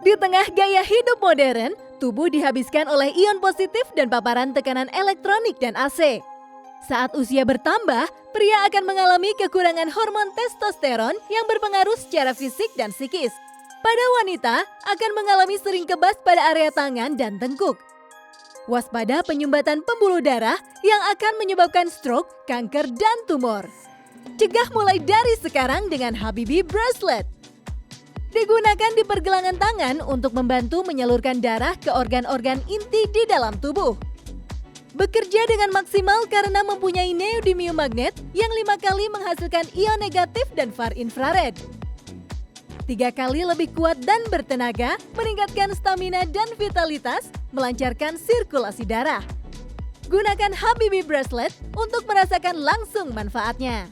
Di tengah gaya hidup modern, tubuh dihabiskan oleh ion positif dan paparan tekanan elektronik dan AC. Saat usia bertambah, pria akan mengalami kekurangan hormon testosteron yang berpengaruh secara fisik dan psikis. Pada wanita, akan mengalami sering kebas pada area tangan dan tengkuk. Waspada penyumbatan pembuluh darah yang akan menyebabkan stroke, kanker, dan tumor. Cegah mulai dari sekarang dengan Habibie Bracelet. Digunakan di pergelangan tangan untuk membantu menyalurkan darah ke organ-organ inti di dalam tubuh. Bekerja dengan maksimal karena mempunyai neodymium magnet yang 5 kali menghasilkan ion negatif dan far infrared. 3 kali lebih kuat dan bertenaga, meningkatkan stamina dan vitalitas, melancarkan sirkulasi darah. Gunakan Habibie Bracelet untuk merasakan langsung manfaatnya.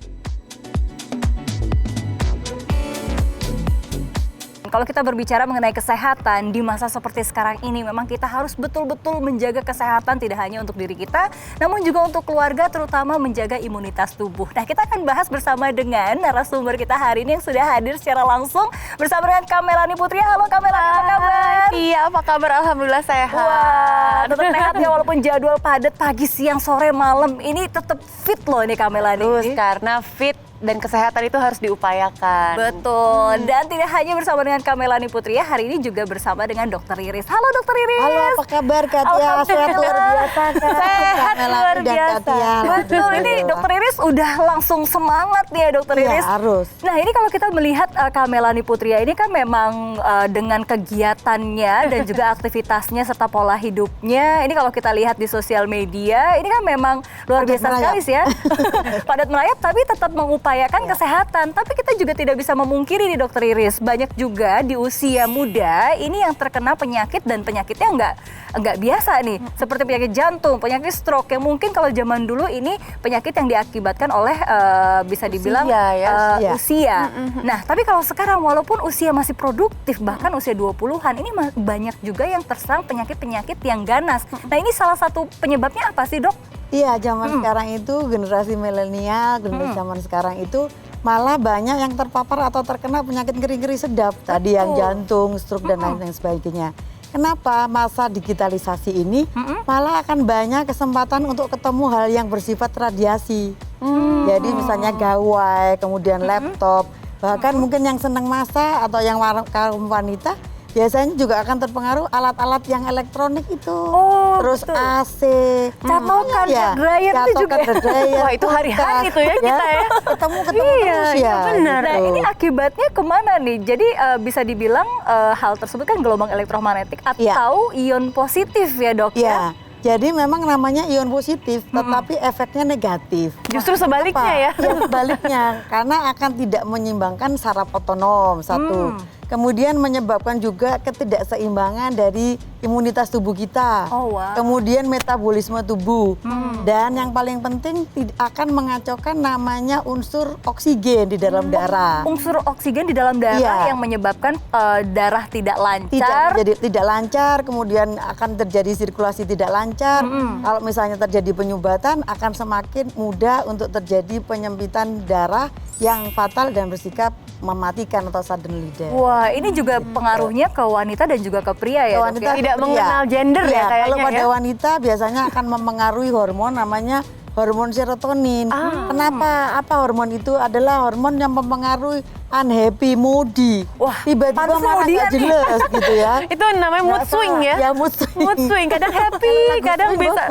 Kalau kita berbicara mengenai kesehatan di masa seperti sekarang ini, memang kita harus betul-betul menjaga kesehatan tidak hanya untuk diri kita, namun juga untuk keluarga, terutama menjaga imunitas tubuh. Nah, kita akan bahas bersama dengan narasumber kita hari ini yang sudah hadir secara langsung bersama dengan Kak Melanie Putri. Halo Kak Melanie, apa kabar? Iya, apa kabar? Alhamdulillah sehat. Wah, tetap sehat ya walaupun jadwal padat pagi, siang, sore, malam. Ini tetap fit loh ini Kak Melanie. Terus karena fit dan kesehatan itu harus diupayakan. Betul, dan tidak hanya bersama dengan Kak Melanie Putri, hari ini juga bersama dengan Dr. Iris. Halo Dr. Iris. Halo, apa kabar Kak Tia? Sehat luar biasa Kak. Sehat luar Dan Kak biasa. Tia. Betul, ini Dr. Iris udah langsung semangat nih ya Dr. Iya, Iris. harus. Nah, ini kalau kita melihat Kak Melanie Putri ini kan memang dengan kegiatannya dan juga aktivitasnya serta pola hidupnya, ini kalau kita lihat di sosial media, ini kan memang luar Padat biasa merayap. sekali sih ya. Padat merayap tapi tetap mengupayakan kesehatan. Tapi kita juga tidak bisa memungkiri nih Dr. Iris, banyak juga di usia muda ini yang terkena penyakit dan penyakitnya nggak biasa nih. Seperti penyakit jantung, penyakit stroke yang mungkin kalau zaman dulu ini penyakit yang diakibatkan oleh bisa dibilang usia. Nah, tapi kalau sekarang walaupun usia masih produktif, bahkan usia 20-an, ini banyak juga yang terserang penyakit-penyakit yang ganas. Nah, ini salah satu penyebabnya apa sih, Dok? Iya, zaman sekarang itu generasi milenial, generasi zaman sekarang itu malah banyak yang terpapar atau terkena penyakit ngeri-ngeri sedap. Tadi yang jantung, stroke dan lain sebagainya. Kenapa? Masa digitalisasi ini malah akan banyak kesempatan untuk ketemu hal yang bersifat radiasi. Jadi misalnya gawai, kemudian laptop, bahkan mungkin yang senang masak atau yang kaum wanita, biasanya juga akan terpengaruh alat-alat yang elektronik itu. Terus betul. AC, Catokan, dryer itu juga. Wah, itu hari-hari tuh ya kita ya. Ketemu terus ya. Benar. Nah, ini akibatnya kemana nih? Jadi bisa dibilang hal tersebut kan gelombang elektromagnetik atau ion positif ya Dok ya? Jadi memang namanya ion positif, tetapi efeknya negatif. Justru sebaliknya ya? Ya sebaliknya, karena akan tidak menyeimbangkan saraf otonom, satu. Kemudian menyebabkan juga ketidakseimbangan dari imunitas tubuh kita. Kemudian metabolisme tubuh. Dan yang paling penting akan mengacaukan namanya unsur oksigen di dalam darah. Unsur oksigen di dalam darah yang menyebabkan darah tidak lancar. Tidak lancar, kemudian akan terjadi sirkulasi tidak lancar. Kalau misalnya terjadi penyumbatan, akan semakin mudah untuk terjadi penyempitan darah yang fatal dan bersikap mematikan atau sudden death. Wah, ini juga pengaruhnya ke wanita dan juga ke pria ya, wanita, Dok? Tidak mengenal gender ya kayaknya. Kalau pada wanita biasanya akan memengaruhi hormon namanya hormon serotonin. Kenapa? Apa hormon itu? Adalah hormon yang mempengaruhi unhappy, moody. Wah, tiba-tiba marah nggak jelas gitu ya. Itu namanya mood swing ya? Ya, mood swing. Mood swing, kadang happy, kadang bisa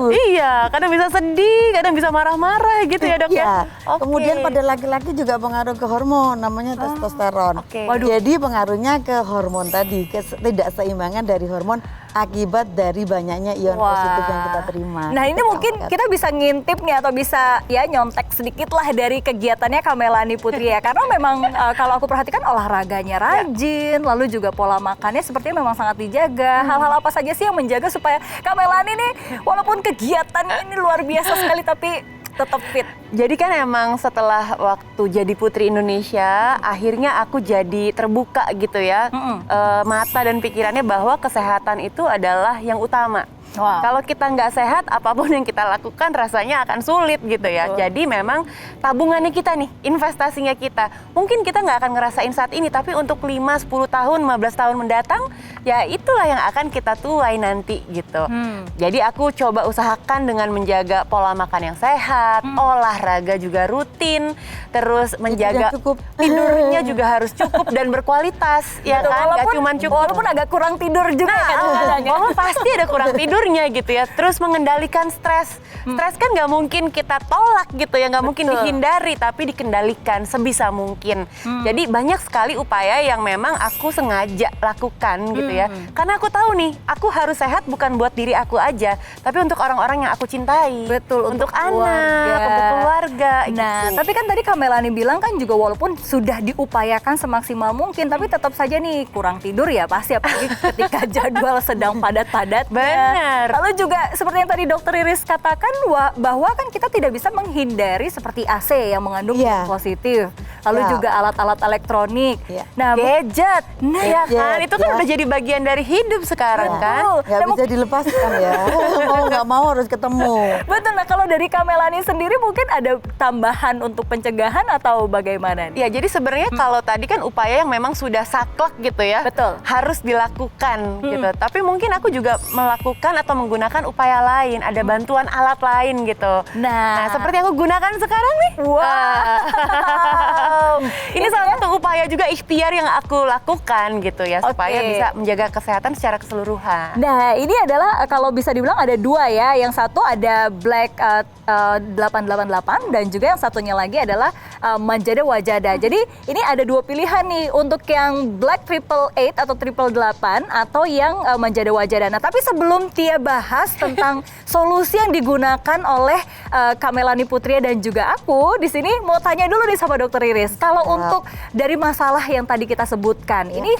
kadang bisa sedih, kadang bisa marah-marah gitu ya Dok ya? Kemudian pada laki-laki juga pengaruh ke hormon namanya testosteron. Jadi pengaruhnya ke hormon tadi, ketidakseimbangan dari hormon akibat dari banyaknya ion positif yang kita terima. Nah, ini mungkin kita bisa ngintip nih atau bisa ya nyontek sedikit lah dari kegiatannya Kak Melanie Putri ya. Karena memang kalau aku perhatikan olahraganya rajin, lalu juga pola makannya sepertinya memang sangat dijaga. Hal-hal apa saja sih yang menjaga supaya Kak Melanie nih walaupun kegiatannya ini luar biasa sekali tapi tetap fit? Jadi kan emang setelah waktu jadi Putri Indonesia, akhirnya aku jadi terbuka gitu ya, mata dan pikirannya bahwa kesehatan itu adalah yang utama. Wow. Kalau kita nggak sehat, apapun yang kita lakukan rasanya akan sulit gitu ya. Jadi memang tabungannya kita nih, investasinya kita. Mungkin kita nggak akan ngerasain saat ini, tapi untuk 5, 10 tahun, 15 tahun mendatang, ya itulah yang akan kita tuai nanti gitu. Jadi aku coba usahakan dengan menjaga pola makan yang sehat, olahraga juga rutin, terus menjaga cukup. tidurnya juga harus cukup dan berkualitas, ya kan? Nggak cuman cukup. Walaupun agak kurang tidur juga kan kadang-kadang ya. Walaupun pasti ada kurang tidurnya gitu ya. Terus mengendalikan stres. Stres kan nggak mungkin kita tolak gitu ya, nggak mungkin dihindari, tapi dikendalikan sebisa mungkin. Jadi banyak sekali upaya yang memang aku sengaja lakukan gitu ya. Karena aku tahu nih, aku harus sehat bukan buat diri aku aja, tapi untuk orang-orang yang aku cintai. Betul, untuk keluarga. anak, untuk keluarga. Nah, gitu. tapi kan tadi Kak Melani bilang kan juga walaupun sudah diupayakan semaksimal mungkin, tapi tetap saja nih kurang tidur ya pasti, apalagi ketika jadwal sedang padat-padatnya. Benar. Lalu juga seperti yang tadi Dokter Iris katakan bahwa kan kita tidak bisa menghindari seperti AC yang mengandung Iya. positif, lalu Ya. juga alat-alat elektronik. Iya. Nah, Gadget, ya kan? Gadget, Itu kan ya. udah jadi bagian dari hidup sekarang kan. Nggak bisa dilepaskan ya. Mau nggak mau harus ketemu. betul. Nah, kalau dari Kak Melani sendiri mungkin ada tambahan untuk pencegahan atau bagaimana nih? Ya, jadi sebenarnya kalau tadi kan upaya yang memang sudah saklek gitu ya, Betul. harus dilakukan gitu. Tapi mungkin aku juga melakukan atau menggunakan upaya lain, ada bantuan alat lain gitu. Nah. Seperti aku gunakan sekarang nih. Ini salah satu upaya juga ikhtiar yang aku lakukan gitu ya, supaya Oke. bisa menjaga kesehatan secara keseluruhan. Nah, ini adalah kalau bisa dibilang ada dua ya. Yang satu ada Black 888 dan juga yang satunya lagi adalah Manjada Wajada. Jadi ini ada dua pilihan nih untuk yang Black 888 atau 888 atau yang Manjada Wajada. Nah, tapi sebelum Tia bahas tentang solusi yang digunakan oleh Kak Melani Putria dan juga aku, di sini mau tanya dulu nih sama Dokter Iris. Kalau untuk dari masalah yang tadi kita sebutkan, ini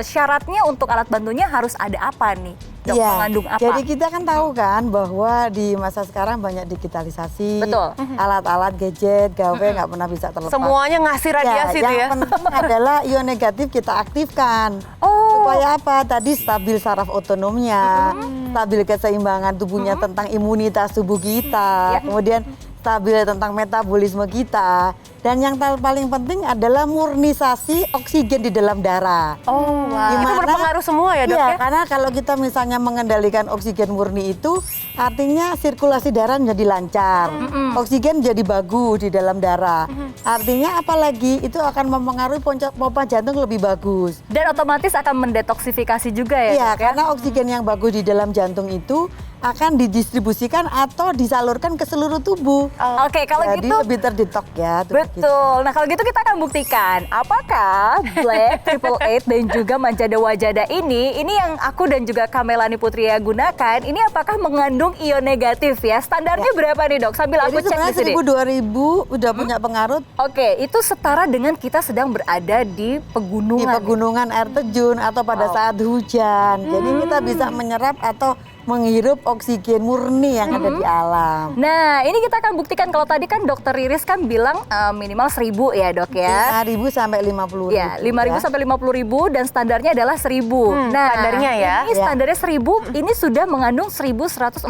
syaratnya untuk alat bantunya harus ada apa nih? Dok, Iya. mengandung apa? Jadi kita kan tahu kan bahwa di masa sekarang banyak digitalisasi, Betul. alat-alat gadget, gawe nggak pernah bisa terlepas. Semuanya ngasih radiasi tuh ya. Yang penting adalah ion negatif kita aktifkan. Oh. Supaya apa? Tadi stabil saraf otonomnya, stabil keseimbangan tubuhnya tentang imunitas tubuh kita, kemudian stabil tentang metabolisme kita. Dan yang paling penting adalah murnisasi oksigen di dalam darah. Oh, wow. Itu Gimana? berpengaruh semua ya, Dok Iya, ya? karena kalau kita misalnya mengendalikan oksigen murni itu artinya sirkulasi darah menjadi lancar, oksigen jadi bagus di dalam darah. Artinya apalagi itu akan mempengaruhi pompa jantung lebih bagus. Dan otomatis akan mendetoksifikasi juga ya, Iya, Dok, ya? karena oksigen yang bagus di dalam jantung itu akan didistribusikan atau disalurkan ke seluruh tubuh. Oke, kalau Jadi gitu lebih terdetok ya. tubuh kita. betul. Nah, kalau gitu kita akan buktikan apakah Black 888 dan juga Manjada Wajada ini yang aku dan juga Kak Melani Putria gunakan, ini apakah mengandung ion negatif ya? Standarnya berapa nih, Dok? Sambil aku Jadi cek di sini. sebenarnya 1000-2000 udah punya pengaruh Oke, itu setara dengan kita sedang berada di di pegunungan. pegunungan air terjun atau pada saat hujan. Jadi kita bisa menyerap atau menghirup oksigen murni yang ada di alam. Nah, ini kita akan buktikan. Kalau tadi kan Dokter Iris kan bilang minimal 1000 ya, Dok ya. 5.000 sampai 50.000. Ya, 5.000 sampai 50.000 dan standarnya adalah 1000. Nah, standarnya ya. Ini standarnya 1000, ini sudah mengandung 1146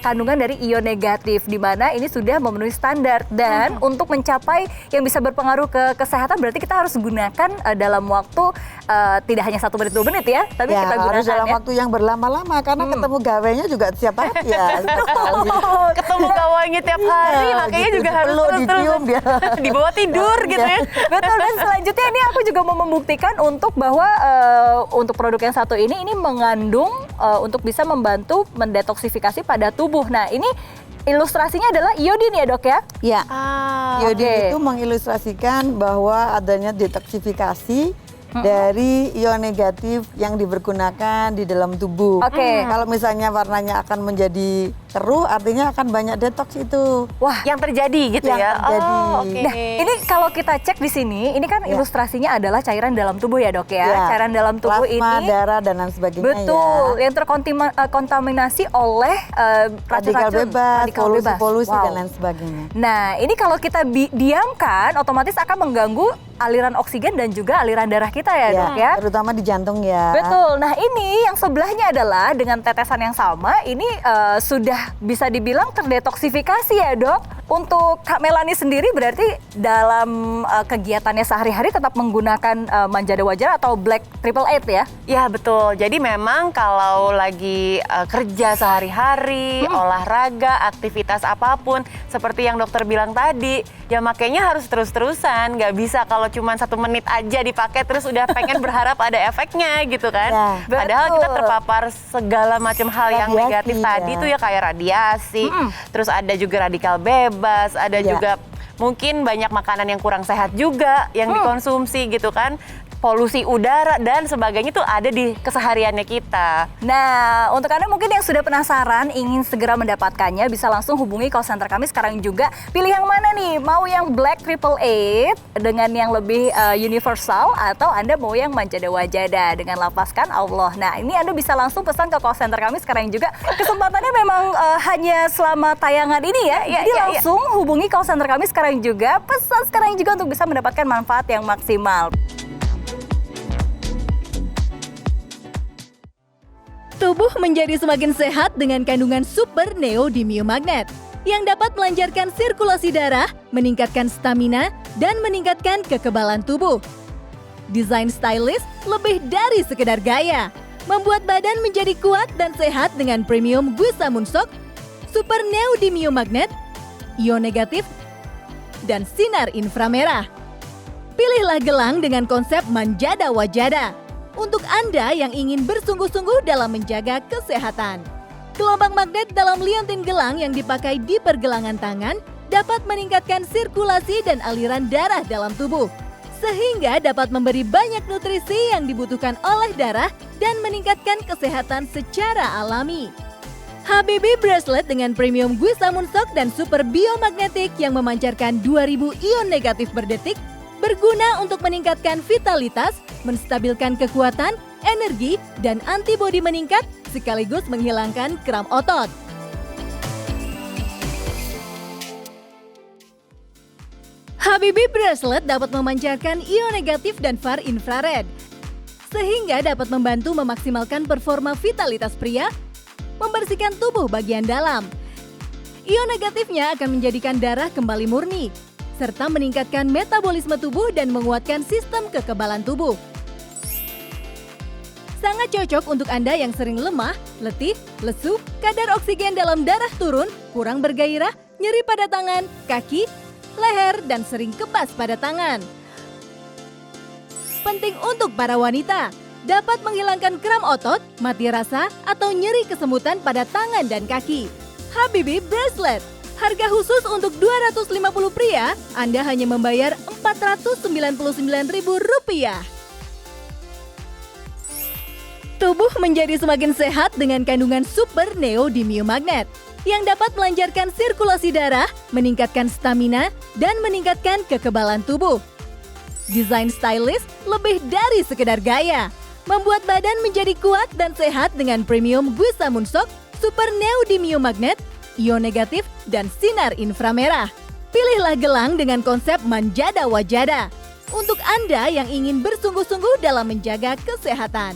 kandungan dari ion negatif, di mana ini sudah memenuhi standar. Dan untuk mencapai yang bisa berpengaruh ke kesehatan, berarti kita harus gunakan dalam waktu tidak hanya 1 menit 2 menit ya, tapi Ya, kita gunakan harus dalam ya. waktu yang berlama-lama karena ketemu gawenya juga tiap hari ya. sekali. Ketemu kawannya tiap hari, Iya, makanya gitu, juga harus perlu terus-terus dicium dia. dibawa tidur gitu ya. Betul, dan selanjutnya ini aku juga mau membuktikan untuk bahwa untuk produk yang satu ini mengandung untuk bisa membantu mendetoksifikasi pada tubuh. Nah, ini ilustrasinya adalah iodin ya, Dok ya? Ya. Iodin oke. itu mengilustrasikan bahwa adanya detoksifikasi dari ion negatif yang dipergunakan di dalam tubuh. Oke. Kalau misalnya warnanya akan menjadi keruh artinya akan banyak detox itu. Wah, Yang terjadi gitu Yang ya. terjadi. Oh, oke. nah ini kalau kita cek di sini, ini kan Ya. ilustrasinya adalah cairan dalam tubuh ya dok ya. Ya, Cairan dalam tubuh plasma, ini darah dan lain sebagainya betul, ya. yang terkontaminasi oleh Radikal racun-racun, bebas, radikal bebas. polusi Wow. dan lain sebagainya. Nah, ini kalau kita diamkan, otomatis akan mengganggu aliran oksigen dan juga aliran darah kita ya, dok ya. Terutama di jantung ya. Betul. Nah, ini yang sebelahnya adalah dengan tetesan yang sama, ini sudah bisa dibilang terdetoksifikasi ya, dok. Untuk Kak Melani sendiri berarti dalam kegiatannya sehari-hari tetap menggunakan manjada wajar atau Black Triple Eight ya? Ya betul, jadi memang kalau lagi kerja sehari-hari, olahraga, aktivitas apapun, seperti yang dokter bilang tadi, ya makanya harus terus-terusan, nggak bisa kalau cuma 1 menit aja dipakai terus udah pengen berharap ada efeknya gitu kan. Ya, Padahal betul. kita terpapar segala macam hal yang Radiasi, negatif tadi ya. tuh ya kayak radiasi, terus ada juga radikal bebas, ada Ya. juga mungkin banyak makanan yang kurang sehat juga yang dikonsumsi gitu kan. Polusi udara dan sebagainya itu ada di kesehariannya kita. Nah, untuk Anda mungkin yang sudah penasaran ingin segera mendapatkannya, bisa langsung hubungi call center kami sekarang juga. Pilih yang mana nih? Mau yang Black Triple Eight dengan yang lebih universal, atau Anda mau yang manjada wajada dengan lapaskan Allah. Nah, ini Anda bisa langsung pesan ke call center kami sekarang juga. Kesempatannya memang hanya selama tayangan ini ya. Jadi langsung hubungi call center kami sekarang juga. Pesan sekarang juga untuk bisa mendapatkan manfaat yang maksimal. Tubuh menjadi semakin sehat dengan kandungan super neodymium magnet yang dapat melancarkan sirkulasi darah, meningkatkan stamina, dan meningkatkan kekebalan tubuh. Desain stylish lebih dari sekedar gaya, membuat badan menjadi kuat dan sehat dengan premium Guisa Moonsok, super neodymium magnet, ion negatif, dan sinar inframerah. Pilihlah gelang dengan konsep manjada wajada untuk Anda yang ingin bersungguh-sungguh dalam menjaga kesehatan. Gelombang magnet dalam liontin gelang yang dipakai di pergelangan tangan dapat meningkatkan sirkulasi dan aliran darah dalam tubuh, sehingga dapat memberi banyak nutrisi yang dibutuhkan oleh darah dan meningkatkan kesehatan secara alami. Habibi Bracelet dengan premium Guisa Moonsok dan super biomagnetik yang memancarkan 2000 ion negatif per detik berguna untuk meningkatkan vitalitas, menstabilkan kekuatan, energi, dan antibodi meningkat sekaligus menghilangkan kram otot. Habibi Bracelet dapat memancarkan ion negatif dan far infrared, sehingga dapat membantu memaksimalkan performa vitalitas pria, membersihkan tubuh bagian dalam. Ion negatifnya akan menjadikan darah kembali murni, serta meningkatkan metabolisme tubuh dan menguatkan sistem kekebalan tubuh. Sangat cocok untuk Anda yang sering lemah, letih, lesu, kadar oksigen dalam darah turun, kurang bergairah, nyeri pada tangan, kaki, leher, dan sering kebas pada tangan. Penting untuk para wanita, dapat menghilangkan kram otot, mati rasa, atau nyeri kesemutan pada tangan dan kaki. Habibi Bracelet, harga khusus untuk 250 pria, Anda hanya membayar Rp499.000. Tubuh menjadi semakin sehat dengan kandungan super neodymium magnet yang dapat melancarkan sirkulasi darah, meningkatkan stamina, dan meningkatkan kekebalan tubuh. Desain stylish lebih dari sekedar gaya, membuat badan menjadi kuat dan sehat dengan premium Guisa Moonsok, super neodymium magnet, ion negatif, dan sinar inframerah. Pilihlah gelang dengan konsep manjada wajada untuk Anda yang ingin bersungguh-sungguh dalam menjaga kesehatan.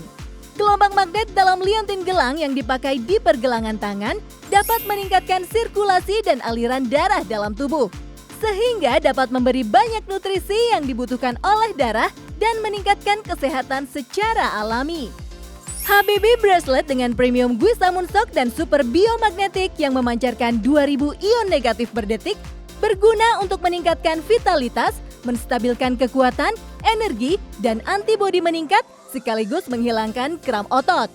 Gelombang magnet dalam liontin gelang yang dipakai di pergelangan tangan dapat meningkatkan sirkulasi dan aliran darah dalam tubuh, sehingga dapat memberi banyak nutrisi yang dibutuhkan oleh darah dan meningkatkan kesehatan secara alami. Habibi Bracelet dengan premium Guisa Moonsok dan super biomagnetik yang memancarkan 2000 ion negatif per detik berguna untuk meningkatkan vitalitas, menstabilkan kekuatan, energi, dan antibodi meningkat sekaligus menghilangkan kram otot.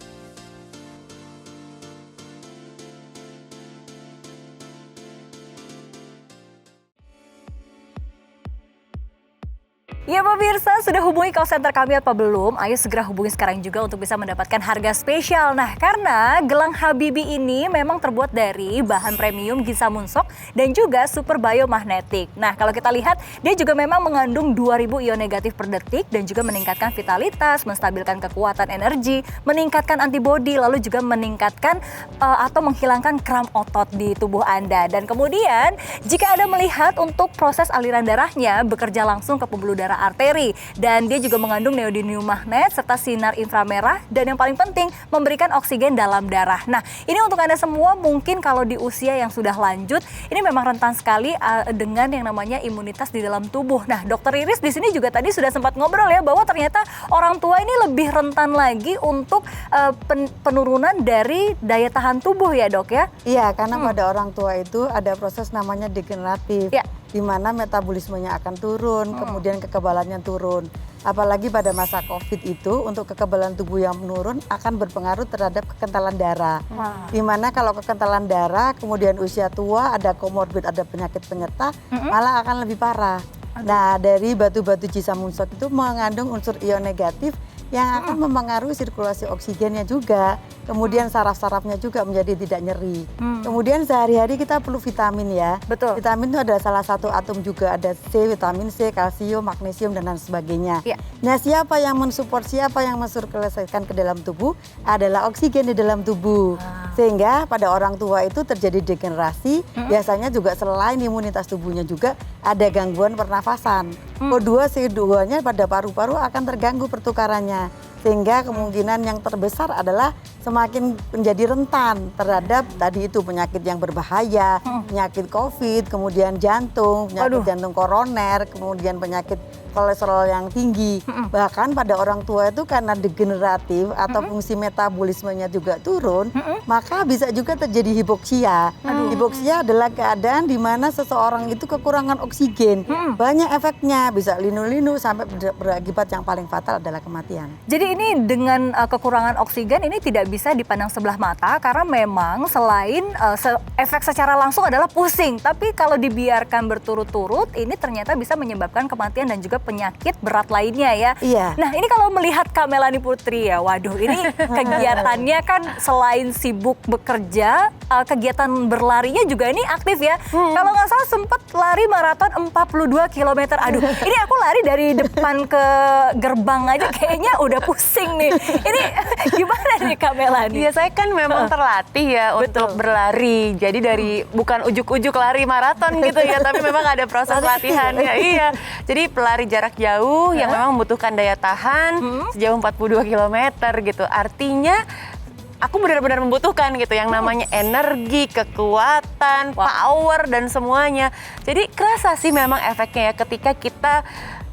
Ya pemirsa, sudah hubungi call center kami apa belum? Ayo segera hubungi sekarang juga untuk bisa mendapatkan harga spesial. Nah, karena gelang Habibie ini memang terbuat dari bahan premium Giza Munsok dan juga super biomagnetic. Nah, kalau kita lihat, dia juga memang mengandung 2000 ion negatif per detik dan juga meningkatkan vitalitas, menstabilkan kekuatan energi, meningkatkan antibodi, lalu juga meningkatkan atau menghilangkan kram otot di tubuh Anda. Dan kemudian, jika Anda melihat untuk proses aliran darahnya bekerja langsung ke pembuluh darah arteri, dan dia juga mengandung neodymium magnet serta sinar inframerah, dan yang paling penting memberikan oksigen dalam darah. Nah, ini untuk Anda semua mungkin kalau di usia yang sudah lanjut, ini memang rentan sekali dengan yang namanya imunitas di dalam tubuh. Nah, Dokter Iris di sini juga tadi sudah sempat ngobrol ya bahwa ternyata orang tua ini lebih rentan lagi untuk penurunan dari daya tahan tubuh ya, Dok ya? Iya, karena pada orang tua itu ada proses namanya degeneratif. Ya. Di mana metabolismenya akan turun, kemudian kekebalannya turun. Apalagi pada masa COVID itu, untuk kekebalan tubuh yang menurun akan berpengaruh terhadap kekentalan darah. Di mana kalau kekentalan darah, kemudian usia tua, ada komorbid, ada penyakit penyerta, malah akan lebih parah. Nah, dari batu-batu Giza Munsok itu mengandung unsur ion negatif yang akan mempengaruhi sirkulasi oksigennya juga. Kemudian saraf-sarafnya juga menjadi tidak nyeri. Kemudian sehari-hari kita perlu vitamin ya. Betul. Vitamin itu adalah salah satu atom juga, ada C, vitamin C, kalsium, magnesium, dan lain sebagainya. Ya. Nah, siapa yang mensupport, siapa yang mensirkulasikan ke dalam tubuh adalah oksigen di dalam tubuh. Sehingga pada orang tua itu terjadi degenerasi, biasanya juga selain imunitas tubuhnya juga ada gangguan pernafasan. O2, CO2-nya pada paru-paru akan terganggu pertukarannya. Sehingga kemungkinan yang terbesar adalah semakin menjadi rentan terhadap tadi itu penyakit yang berbahaya, penyakit COVID, kemudian jantung, penyakit jantung koroner, kemudian penyakit kolesterol yang tinggi. Bahkan pada orang tua itu karena degeneratif atau fungsi metabolismenya juga turun, maka bisa juga terjadi hipoksia. Hipoksia adalah keadaan di mana seseorang itu kekurangan oksigen. Banyak efeknya, bisa linu-linu sampai berakibat yang paling fatal adalah kematian. Jadi ini dengan kekurangan oksigen ini tidak bisa dipandang sebelah mata karena memang selain efek secara langsung adalah pusing, tapi kalau dibiarkan berturut-turut ini ternyata bisa menyebabkan kematian dan juga penyakit berat lainnya ya. Iya. Nah, ini kalau melihat Kak Melanie Putri ya, waduh ini kegiatannya kan selain sibuk bekerja, kegiatan berlarinya juga ini aktif ya. Kalau nggak salah sempat lari maraton 42 km. Aduh, ini aku lari dari depan ke gerbang aja kayaknya udah pusing nih. Ini gimana nih Kak Melanie? Iya, saya kan memang terlatih ya untuk berlari. Jadi dari bukan ujuk-ujuk lari maraton gitu ya, tapi memang ada proses latihannya. Iya. Jadi pelari jarak jauh yang memang membutuhkan daya tahan sejauh 42 km gitu. Artinya aku benar-benar membutuhkan gitu yang namanya energi, kekuatan, power dan semuanya. Jadi kerasa sih memang efeknya ya ketika kita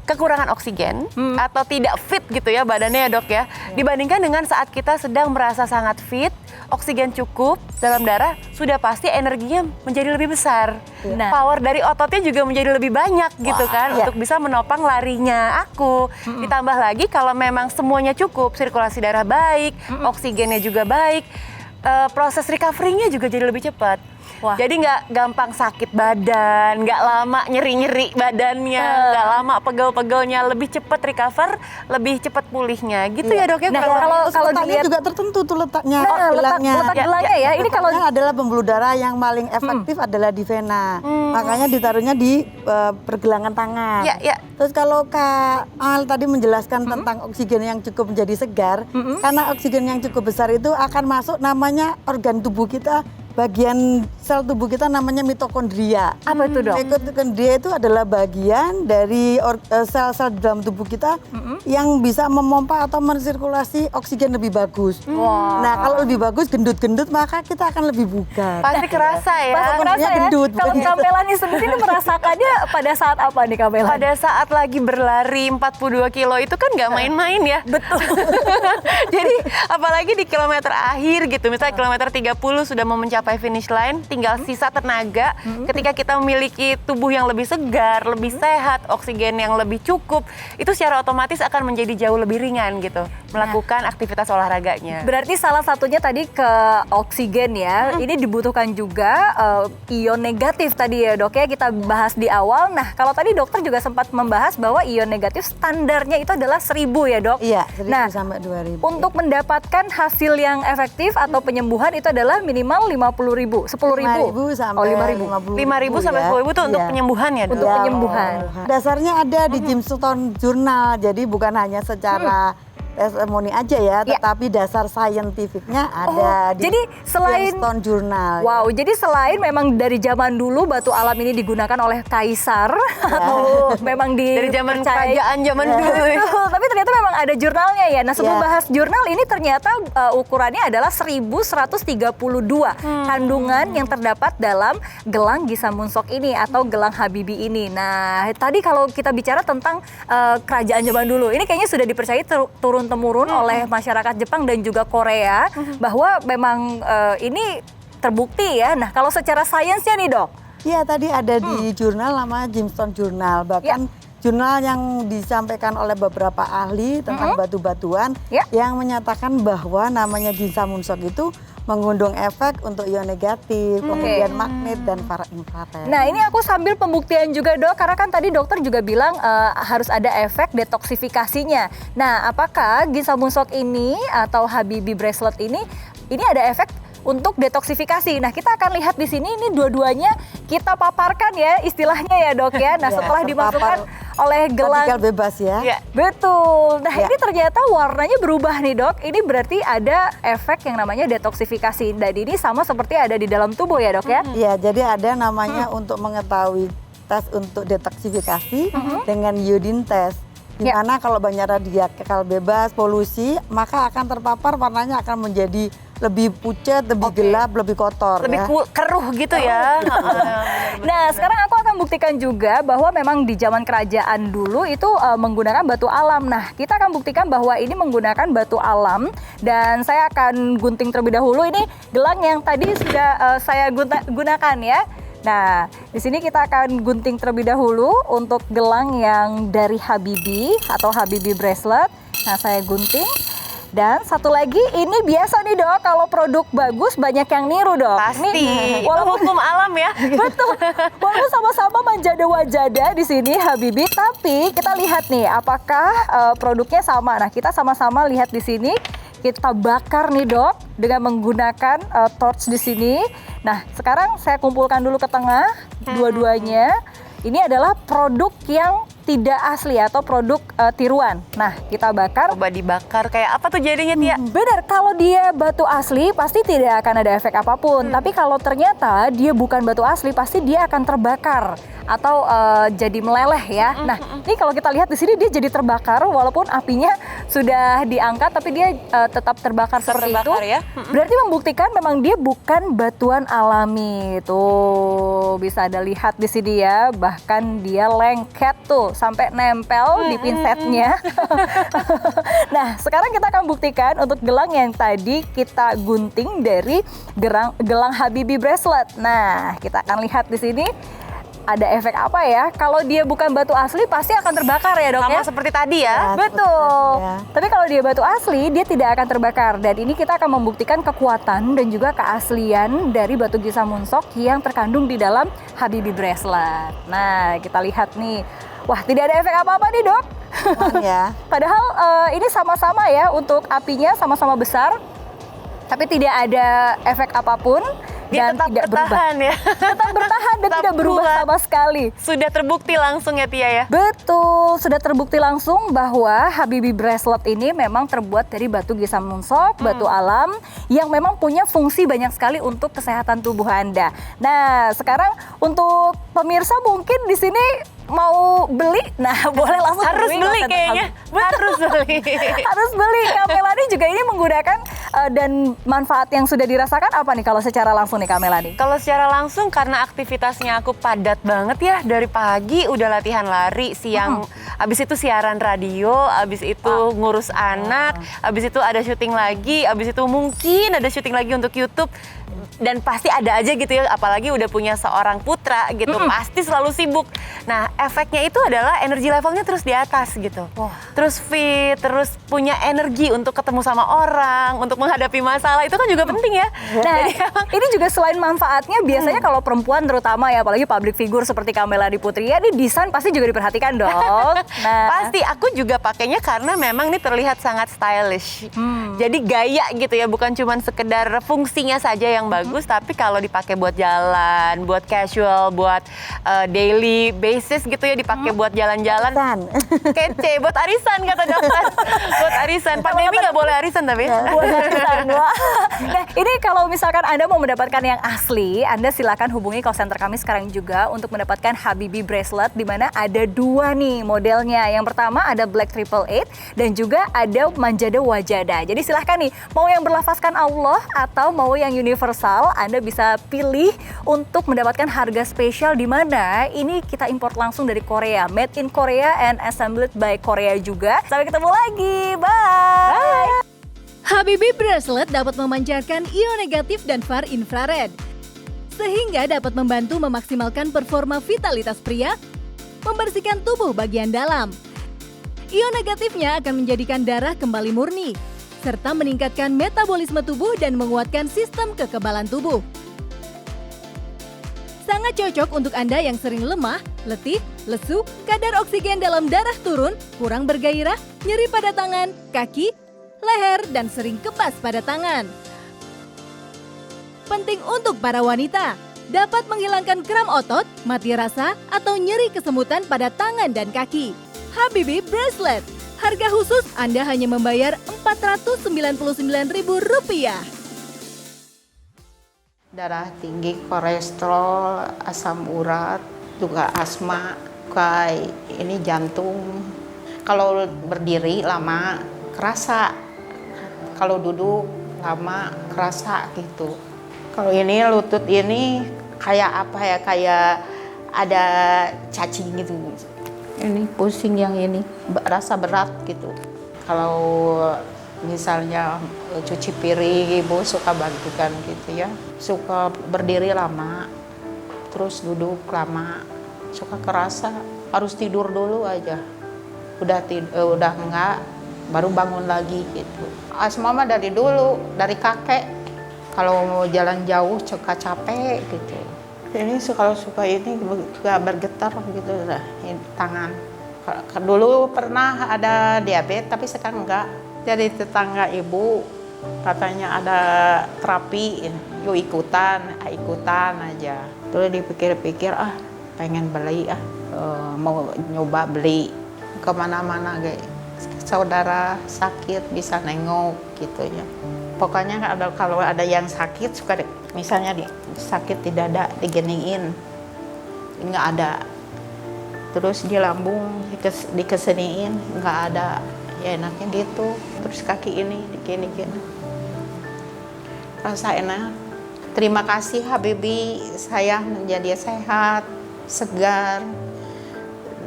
kekurangan oksigen atau tidak fit gitu ya badannya ya, Dok ya. Dibandingkan dengan saat kita sedang merasa sangat fit, oksigen cukup dalam darah, sudah pasti energinya menjadi lebih besar. Nah. Power dari ototnya juga menjadi lebih banyak gitu kan untuk bisa menopang larinya aku. Ditambah lagi kalau memang semuanya cukup, sirkulasi darah baik, oksigennya juga baik, proses recovery-nya juga jadi lebih cepat. Jadi nggak gampang sakit badan, nggak lama nyeri-nyeri badannya, nggak lama pegel-pegelnya, lebih cepat recover, lebih cepat pulihnya, gitu ya Dok ya. Nah, kalau letaknya dilihat juga tertentu tuh letaknya. letak gelangnya ya. Ini kalau Letaknya adalah pembuluh darah yang paling efektif adalah di vena. Makanya ditaruhnya di pergelangan tangan. Ya. Terus kalau Kak Al tadi menjelaskan tentang oksigen yang cukup menjadi segar, karena oksigen yang cukup besar itu akan masuk namanya organ tubuh kita, bagian sel tubuh kita namanya mitokondria. apa itu, Dok? Mitokondria itu adalah bagian dari sel-sel dalam tubuh kita yang bisa memompa atau mensirkulasi oksigen lebih bagus. Nah, kalau lebih bagus gendut-gendut maka kita akan lebih bugar. Pasti kerasa ya. Pasti kerasa Mitokondria ya. gendut, Kalau begitu. Kak Melanie sendiri merasakannya pada saat apa nih Kak Melanie? Pada saat lagi berlari 42 kilo itu kan nggak main-main ya. Betul. Jadi apalagi di kilometer akhir gitu, misalnya kilometer 30 sudah mau mencapai finish line, tinggal tinggal sisa tenaga. Ketika kita memiliki tubuh yang lebih segar, lebih sehat, oksigen yang lebih cukup, itu secara otomatis akan menjadi jauh lebih ringan gitu melakukan aktivitas olahraganya. Berarti salah satunya tadi ke oksigen ya. Ini dibutuhkan juga ion negatif tadi ya dok ya, kita bahas di awal. Nah kalau tadi dokter juga sempat membahas bahwa ion negatif standarnya itu adalah 1000 ya dok? Iya, 1000 nah, sampai 2000. Untuk mendapatkan hasil yang efektif atau penyembuhan itu adalah minimal 50.000, 10.000. 5.000 sampai 5.000. 5.000 sampai 10.000 itu untuk penyembuhan ya dok? Untuk penyembuhan. Dasarnya ada di Jamestown Journal, jadi bukan hanya secara testimoni aja ya, tetapi dasar saintifiknya ada di jadi selain Jamestown Journal. Wow, jadi selain memang dari zaman dulu batu alam ini digunakan oleh kaisar atau memang Dari zaman kerajaan zaman dulu. Betul, tapi ternyata memang ada jurnalnya ya. Nah, sebelum bahas jurnal ini ternyata ukurannya adalah 1132 kandungan yang terdapat dalam gelang Gisamuntsok ini atau gelang Habibie ini. Nah, tadi kalau kita bicara tentang kerajaan zaman dulu, ini kayaknya sudah dipercayai turun-temurun oleh masyarakat Jepang dan juga Korea bahwa memang ini terbukti ya. Nah, kalau secara sainsnya nih dok? Iya, tadi ada di jurnal namanya Jamestown Journal, bahkan jurnal yang disampaikan oleh beberapa ahli tentang batu-batuan yang menyatakan bahwa namanya Gisamuntsok itu mengundang efek untuk ion negatif, kemudian magnet dan infrared. Nah ini aku sambil pembuktian juga dok, karena kan tadi dokter juga bilang harus ada efek detoksifikasinya. Nah apakah Gisamuntsok ini atau Habibie bracelet ini ada efek untuk detoksifikasi? Nah kita akan lihat di sini, ini dua-duanya kita paparkan ya istilahnya ya dok ya. Nah setelah dimasukkan oleh gelang partikel bebas ya. Betul. Nah ini ternyata warnanya berubah nih dok. Ini berarti ada efek yang namanya detoksifikasi. Dan ini sama seperti ada di dalam tubuh ya dok ya? Iya, jadi ada namanya untuk mengetahui tes untuk detoksifikasi dengan iodine test. Di mana kalau banyak radikal bebas, polusi, maka akan terpapar, warnanya akan menjadi lebih pucat, lebih gelap, lebih kotor. Lebih keruh gitu ya. Nah sekarang aku akan buktikan juga bahwa memang di zaman kerajaan dulu itu menggunakan batu alam. Nah kita akan buktikan bahwa ini menggunakan batu alam. Dan saya akan gunting terlebih dahulu, ini gelang yang tadi sudah saya gunakan ya. Nah, di sini kita akan gunting terlebih dahulu untuk gelang yang dari Habibie atau Habibie bracelet. Nah, saya gunting. Dan satu lagi, ini biasa nih dok, kalau produk bagus banyak yang niru dok. Pasti, nih, itu hukum alam ya. Betul, walaupun sama-sama manjada-wajada di sini Habibie, tapi kita lihat nih, apakah produknya sama. Nah, kita sama-sama lihat di sini. Kita bakar nih dok dengan menggunakan torch di sini. Nah sekarang saya kumpulkan dulu ke tengah dua-duanya. Ini adalah produk yang tidak asli atau produk tiruan. Nah kita bakar. Coba dibakar kayak apa tuh jadinya Tia? Benar, kalau dia batu asli pasti tidak akan ada efek apapun. Tapi kalau ternyata dia bukan batu asli pasti dia akan terbakar atau jadi meleleh ya. Nah, ini kalau kita lihat di sini dia jadi terbakar walaupun apinya sudah diangkat tapi dia tetap terbakar seperti itu. Ya. Berarti membuktikan memang dia bukan batuan alami. Tuh, bisa Anda lihat di sini ya, bahkan dia lengket tuh sampai nempel di pinsetnya. Nah, sekarang kita akan buktikan untuk gelang yang tadi kita gunting dari gelang Habibie bracelet. Nah, kita akan lihat di sini ada efek apa ya? Kalau dia bukan batu asli pasti akan terbakar ya dok. Sama seperti tadi ya. Betul. Tapi kalau dia batu asli dia tidak akan terbakar. Dan ini kita akan membuktikan kekuatan dan juga keaslian dari batu Gisamuntsok yang terkandung di dalam Habibie bracelet. Nah kita lihat nih. Wah tidak ada efek apa-apa nih dok. Ya. Padahal ini sama-sama ya, untuk apinya sama-sama besar. Tapi tidak ada efek apapun. Dia Dan tetap tidak bertahan berubah. ya. Tetap bertahan dan tidak berubah kuat. sama sekali. Sudah terbukti langsung ya Tia ya. Betul, sudah terbukti langsung bahwa Habibie bracelet ini memang terbuat dari batu Gisamuntsok, batu alam yang memang punya fungsi banyak sekali untuk kesehatan tubuh Anda. Nah, sekarang untuk pemirsa mungkin di sini mau beli, nah boleh langsung Harus beli kayaknya. Harus beli. Harus beli. Kak Melani juga ini menggunakan dan manfaat yang sudah dirasakan apa nih kalau secara langsung nih Kak Melani? Kalau secara langsung karena aktivitasnya aku padat banget ya, dari pagi udah latihan lari, siang abis itu siaran radio, abis itu ngurus anak, abis itu ada syuting lagi, abis itu mungkin ada syuting lagi untuk YouTube. Dan pasti ada aja gitu ya, apalagi udah punya seorang putra gitu, pasti selalu sibuk. Nah, efeknya itu adalah energi levelnya terus di atas gitu. Terus fit, terus punya energi untuk ketemu sama orang, untuk menghadapi masalah, itu kan juga penting ya. Nah, ini juga selain manfaatnya, biasanya kalau perempuan terutama ya, apalagi public figure seperti Kamela Di Putri, ya ini desain pasti juga diperhatikan dong. Nah, Pasti, aku juga pakainya karena memang ini terlihat sangat stylish. Jadi gaya gitu ya, bukan cuma sekedar fungsinya saja yang bagus, tapi kalau dipakai buat jalan, buat casual, buat daily basis gitu ya, dipakai buat jalan-jalan. Kece, buat arisan kata dokter. Buat arisan. Pandemi nggak boleh arisan tapi. buat arisan. Wah. Nah, ini kalau misalkan Anda mau mendapatkan yang asli, Anda silakan hubungi call center kami sekarang juga untuk mendapatkan Habibi bracelet, di mana ada 2 nih modelnya. Yang pertama ada Black 888 dan juga ada Manjada Wajada. Jadi silahkan nih, mau yang berlafazkan Allah atau mau yang universal, Anda bisa pilih untuk mendapatkan harga spesial, di mana ini kita import langsung dari Korea, made in Korea and assembled by Korea juga. Sampai ketemu lagi, bye. Habibi Bracelet dapat memancarkan ion negatif dan far infrared, sehingga dapat membantu memaksimalkan performa vitalitas pria, membersihkan tubuh bagian dalam. Ion negatifnya akan menjadikan darah kembali murni, serta meningkatkan metabolisme tubuh dan menguatkan sistem kekebalan tubuh. Sangat cocok untuk Anda yang sering lemah, letih, lesu, kadar oksigen dalam darah turun, kurang bergairah, nyeri pada tangan, kaki, leher, dan sering kebas pada tangan. Penting untuk para wanita, dapat menghilangkan kram otot, mati rasa, atau nyeri kesemutan pada tangan dan kaki. Habibi Bracelet, harga khusus Anda hanya membayar Rp499.000. Darah tinggi, kolesterol, asam urat, juga asma, kayak ini jantung. Kalau berdiri lama kerasa, kalau duduk lama kerasa gitu. Kalau ini lutut ini kayak apa ya, kayak ada cacing gitu. Ini pusing yang ini, rasa berat gitu. Kalau misalnya cuci piring, ibu suka bantukan gitu ya. Suka berdiri lama, terus duduk lama, suka kerasa harus tidur dulu aja. Udah enggak, baru bangun lagi gitu. Asma mah dari dulu, dari kakek. Kalau mau jalan jauh suka capek gitu. Ini kalau suka ini gak bergetar gitu lah, tangan. Dulu pernah ada diabetes tapi sekarang enggak. Jadi tetangga ibu katanya ada terapi, yuk ikutan aja. Terus dipikir-pikir pengen beli mau nyoba beli kemana-mana kayak saudara sakit bisa nengok gitu ya. Pokoknya kalau ada yang sakit suka misalnya sakit di dada diginiin, nggak ada. Terus di lambung dikeseniin, nggak ada. Ya enaknya gitu. Terus kaki ini digini-gini. Rasa enak. Terima kasih Habibi, saya menjadi sehat, segar,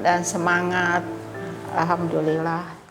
dan semangat. Alhamdulillah.